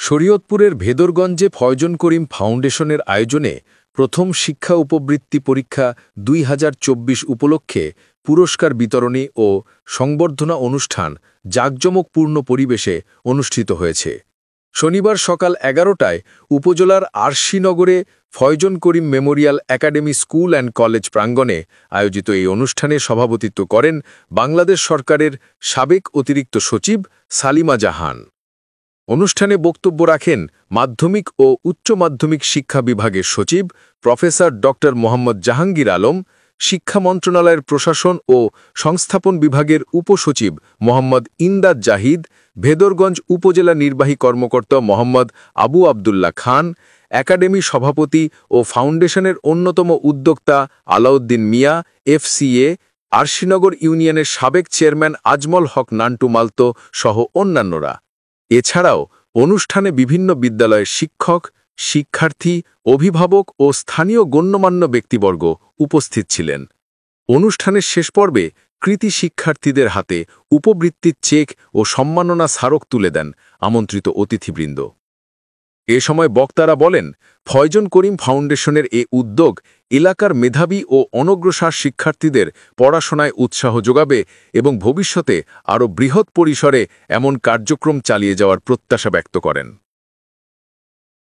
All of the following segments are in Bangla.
শরীয়তপুরের ভেদরগঞ্জে ফয়জন করিম ফাউন্ডেশনের আয়োজনে প্রথম শিক্ষা উপবৃত্তি পরীক্ষা ২০২৪ উপলক্ষে পুরস্কার বিতরণী ও সংবর্ধনা অনুষ্ঠান জাঁকজমকপূর্ণ পরিবেশে অনুষ্ঠিত হয়েছে। শনিবার সকাল ১১টায় উপজেলার আরশিনগরে Foyjon Karim memorial academy school and college প্রাঙ্গণে আয়োজিত এই অনুষ্ঠানে সভাপতিত্ব করেন বাংলাদেশ সরকারের সাবেক অতিরিক্ত সচিব সালিমা জাহান। অনুষ্ঠানে বক্তব্য রাখেন মাধ্যমিক ও উচ্চ মাধ্যমিক শিক্ষা বিভাগের সচিব প্রফেসর ড. মোহাম্মদ জাহাঙ্গীর আলম, শিক্ষা মন্ত্রণালয়ের প্রশাসন ও সংস্থাপন বিভাগের উপসচিব মোহাম্মদ ইমদাদ জাহিদ, ভেদরগঞ্জ উপজেলা নির্বাহী কর্মকর্তা মোহাম্মদ আবু আবদুল্লাহ খান, একাডেমি সভাপতি ও ফাউন্ডেশনের অন্যতম উদ্যোক্তা আলাউদ্দিন মিয়া, FCA, আরশিনগর ইউনিয়নের সাবেক চেয়ারম্যান আজমল হক নান্টু মালতো সহ অন্যান্যরা। এছাড়াও অনুষ্ঠানে বিভিন্ন বিদ্যালয়ের শিক্ষক, শিক্ষার্থী, অভিভাবক ও স্থানীয় গণ্যমান্য ব্যক্তিবর্গ উপস্থিত ছিলেন। অনুষ্ঠানের শেষ পর্বে কৃতী শিক্ষার্থীদের হাতে উপবৃত্তির চেক ও সম্মাননা স্মারক তুলে দেন আমন্ত্রিত অতিথিবৃন্দ। এ সময় বক্তারা বলেন, ফয়জন করিম ফাউন্ডেশনের এ উদ্যোগ এলাকার মেধাবী ও অনগ্রসর শিক্ষার্থীদের পড়াশোনায় উৎসাহ যোগাবে এবং ভবিষ্যতে আরও বৃহৎ পরিসরে এমন কার্যক্রম চালিয়ে যাওয়ার প্রত্যাশা ব্যক্ত করেন।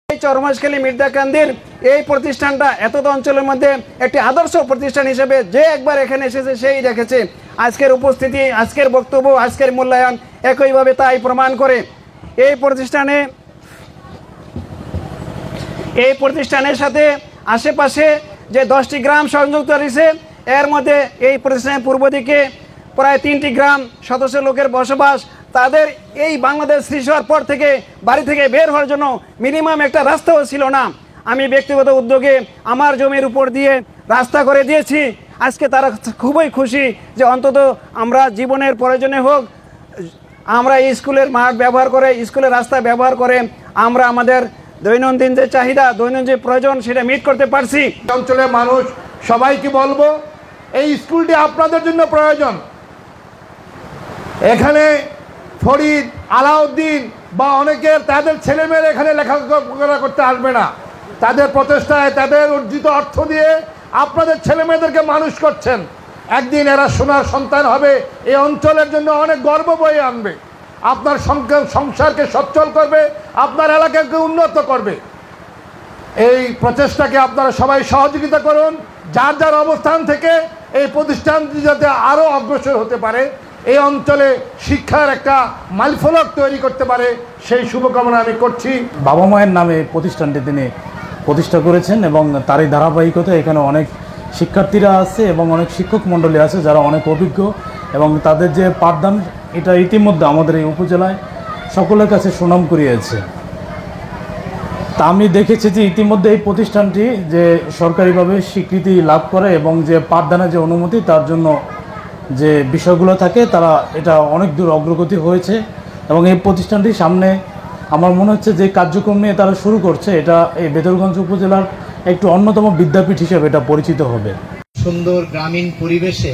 চরমাশখালী মির্জাকান্দির এই প্রতিষ্ঠানটা এতদ অঞ্চলের মধ্যে একটি আদর্শ প্রতিষ্ঠান হিসেবে যে একবার এখানে এসেছে সেই দেখেছে। আজকের উপস্থিতি, আজকের বক্তব্য, আজকের মূল্যায়ন একইভাবে তাই প্রমাণ করে। এই প্রতিষ্ঠানের সাথে আশেপাশে যে 10টি গ্রাম সংযুক্ত রয়েছে, এর মধ্যে এই প্রতিষ্ঠানের পূর্ব দিকে প্রায় 3টি গ্রাম সদস্য লোকের বসবাস। তাদের এই বাংলাদেশ সৃষ্টি হওয়ার পর থেকে বাড়ি থেকে বের হওয়ার জন্য মিনিমাম একটা রাস্তাও ছিল না। আমি ব্যক্তিগত উদ্যোগে আমার জমির উপর দিয়ে রাস্তা করে দিয়েছি। আজকে তারা খুবই খুশি যে অন্তত আমরা জীবনের প্রয়োজনে হোক আমরা এই স্কুলের মাঠ ব্যবহার করে, স্কুলের রাস্তা ব্যবহার করে আমরা আমাদের দৈনন্দিন যে চাহিদা, দৈনন্দিন যে প্রয়োজন সেটা মিট করতে পারছি। অঞ্চলের মানুষ সবাইকে বলবো, এই স্কুলটি আপনাদের জন্য প্রয়োজন। এখানে ফরিদ, আলাউদ্দিন বা অনেকের তাদের ছেলেমেয়েরা এখানে লেখাপড়া করতে আসবে না। তাদের প্রচেষ্টায়, তাদের অর্জিত অর্থ দিয়ে আপনাদের ছেলেমেয়েদেরকে মানুষ করছেন। একদিন এরা সোনার সন্তান হবে, এই অঞ্চলের জন্য অনেক গর্ব বয়ে আনবে, আপনার সংসারকে সচ্ছল করবে, আপনার এলাকাকে উন্নত করবে। এই প্রচেষ্টাকে আপনারা সবাই সহযোগিতা করুন। যার যার অবস্থান থেকে এই প্রতিষ্ঠানটি যাতে আরও অগ্রসর হতে পারে, এই অঞ্চলে শিক্ষার একটা মাইলফলক তৈরি করতে পারে, সেই শুভকামনা আমি করছি। বাবা মায়ের নামে প্রতিষ্ঠানটি তিনি প্রতিষ্ঠা করেছেন এবং তারই ধারাবাহিকতায় এখানে অনেক শিক্ষার্থীরা আছে এবং অনেক শিক্ষক মণ্ডলী আছে যারা অনেক অভিজ্ঞ, এবং তাদের যে পাঠদান এটা ইতিমধ্যে আমাদের এই উপজেলায় সকলের কাছে সুনাম কুড়িয়েছে। তা আমি দেখেছি যে ইতিমধ্যে এই প্রতিষ্ঠানটি যে সরকারিভাবে স্বীকৃতি লাভ করে এবং যে পাঠদানের যে অনুমতি তার জন্য যে বিষয়গুলো থাকে তারা এটা অনেক দূর অগ্রগতি হয়েছে, এবং এই প্রতিষ্ঠানটি সামনে আমার মনে হচ্ছে যে কার্যক্রম নিয়ে তারা শুরু করছে, এটা এই ভেদরগঞ্জ উপজেলার একটু অন্যতম বিদ্যাপীঠ হিসেবে এটা পরিচিত হবে। সুন্দর গ্রামীণ পরিবেশে,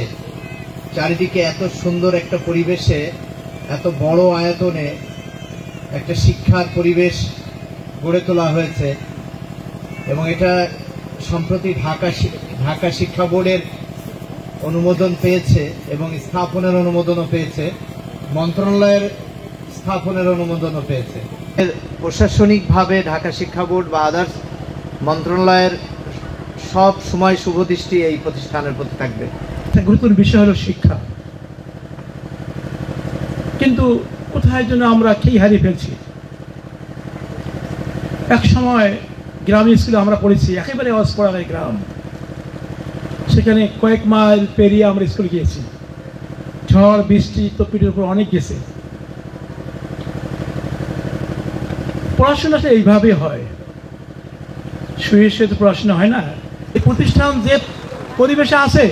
চারিদিকে এত সুন্দর একটা পরিবেশে, এত বড় আয়তনে একটা শিক্ষার পরিবেশ গড়ে তোলা হয়েছে, এবং এটা সম্প্রতি ঢাকা শিক্ষা বোর্ডের অনুমোদন পেয়েছে এবং স্থাপনের অনুমোদনও পেয়েছে, মন্ত্রণালয়ের স্থাপনের অনুমোদনও পেয়েছে। প্রশাসনিকভাবে ঢাকা শিক্ষা বোর্ড বা আদার্স মন্ত্রণালয়ের সব সময় শুভদৃষ্টি এই প্রতিষ্ঠানের প্রতি থাকবে। গুরুত্বপূর্ণ বিষয় হলো শিক্ষা, কিন্তু কোথায় যেন আমরা কি হারিয়ে ফেলছি। এক সময় গ্রামীণ স্কুলে আমরা পড়েছি, একেবারে অস্পড়ার গ্রাম, সেখানে কয়েক মাইল পেরিয়ে আমরা স্কুলে গিয়েছি। ঝড় বৃষ্টি তপিটের উপর অনেক গেছে। পড়াশোনাটা এইভাবে হয়, শুয়ে শুয়ে তো পড়াশোনা হয় না। এই প্রতিষ্ঠান যে পরিবেশে আছে,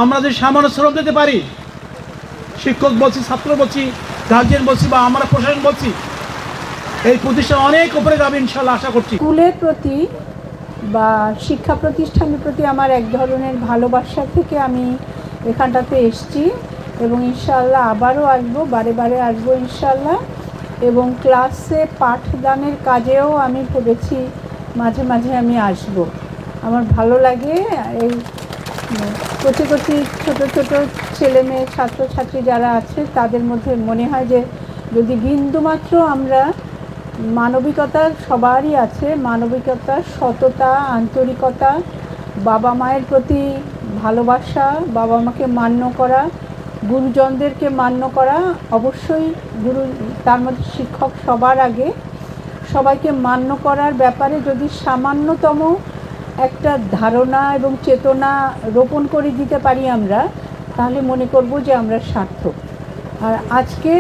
আমরা যে সামান্য শ্রম দিতে পারি, শিক্ষক বলছি, ছাত্র বলছি, গার্জিয়ান বলছি বা আমরা প্রশাসন বলছি, এই প্রতিষ্ঠান অনেক উপরে যাবে ইনশাল্লাহ আশা করছি। স্কুলের প্রতি বা শিক্ষা প্রতিষ্ঠানের প্রতি আমার এক ধরনের ভালোবাসা থেকে আমি এখানটাতে এসেছি এবং ইনশাআল্লাহ আবারও আসবো, বারে বারে আসবো ইনশাআল্লাহ। এবং ক্লাসে পাঠদানের কাজেও আমি ভেবেছি মাঝে মাঝে আমি আসব। আমার ভালো লাগে এই কচি কচি ছোটো ছোটো ছেলে মেয়ে ছাত্রছাত্রী যারা আছে তাদের মধ্যে মনে হয় যে যদি বিন্দুমাত্র আমরা মানবিকতা সবারই আছে, মানবিকতা, সততা, আন্তরিকতা, বাবা মায়ের প্রতি ভালোবাসা, বাবা মাকে মান্য করা, গুরুজনদেরকে মান্য করা, অবশ্যই তার মধ্যে শিক্ষক সবার আগে, সবাইকে মান্য করার ব্যাপারে যদি সামান্যতম একটা ধারণা এবং চেতনা রোপণ করে দিতে পারি আমরা, তাহলে মনে করব যে আমরা সার্থক। আর আজকে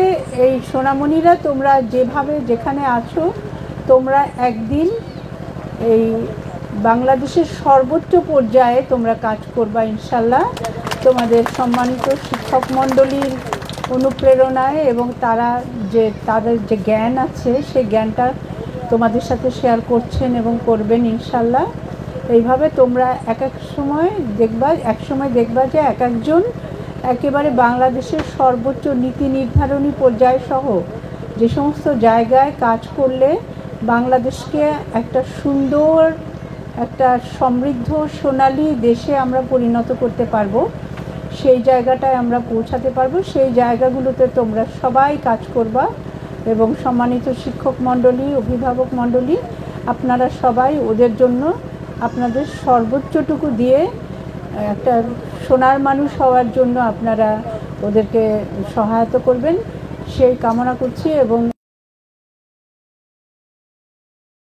এই সোনামণিরা তোমরা যেভাবে যেখানে আছো, তোমরা একদিন এই বাংলাদেশের সর্বোচ্চ পর্যায়ে তোমরা কাজ করবা ইনশাল্লাহ, তোমাদের সম্মানিত শিক্ষক মণ্ডলীর অনুপ্রেরণায়, এবং তাদের যে জ্ঞান আছে সেই জ্ঞানটা তোমাদের সাথে শেয়ার করছেন এবং করবেন ইনশাল্লাহ। এইভাবে তোমরা এক সময় দেখবা যে এক একজন একেবারে বাংলাদেশের সর্বোচ্চ নীতি নির্ধারণী পর্যায় সহ যে সমস্ত জায়গায় কাজ করলে বাংলাদেশকে একটা সুন্দর, একটা সমৃদ্ধ সোনালী দেশে আমরা পরিণত করতে পারবো, সেই জায়গাটায় আমরা পৌঁছাতে পারবো। সেই জায়গাগুলোতে তোমরা সবাই কাজ করবা এবং সম্মানিত শিক্ষক মণ্ডলী, অভিভাবক মণ্ডলী, আপনারা সবাই ওদের জন্য আপনাদের সর্বোচ্চটুকু দিয়ে একটা সোনার মানুষ হওয়ার জন্য আপনারা ওদেরকে সহায়তা করবেন, সেই কামনা করছি। এবং